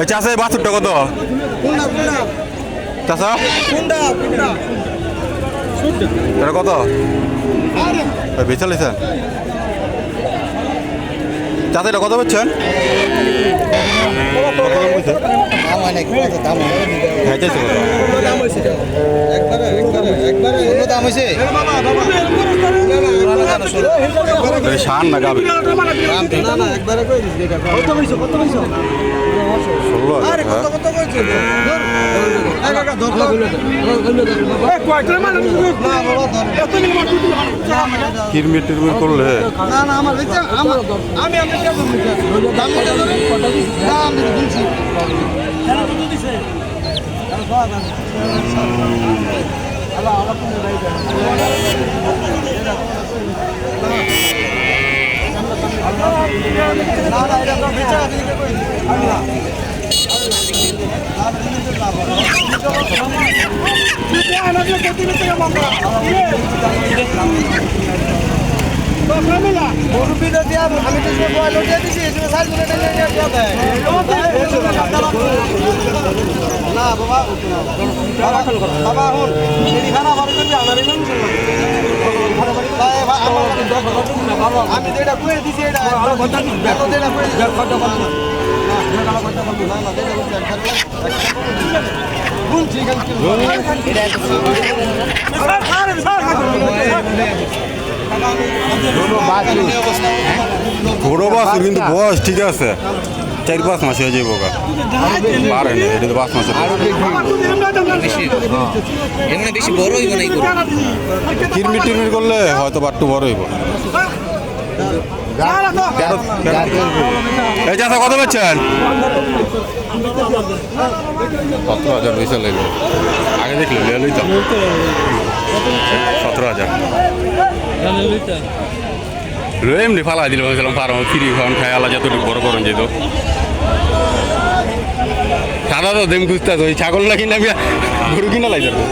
এই চাষে বাছুরটা কত চাষা এটা কত বেচা লিছেন চাষা এটা কত বেচছেন শান না গাবি 16 কিরমির টিরমির করলে আমি তো দিয়েছি না বাবা বাবা আমি যেটা করে দিছি এটা বড় বাস কিন্তু বয়স ঠিক আছে 4-5 মাস হয়ে যাবো পারে না এটা তো 5 মাস বেশি বড় হইব না কিরমির টিরমির করলে হয়তো একটু বড় হইব এই চাষা কত পাচ্ছেন 17,000 পয়সা লাগলো আগে দেখলো লেলই তো 17,000 এমনি ফালা দিল পারো ফ্রি খাওয়ান খাই আলা যতটুকু বড় করেন যেত সাদা তো দেম খুঁজতে ওই ছাগল না কিনা গরু কিনা লাগবে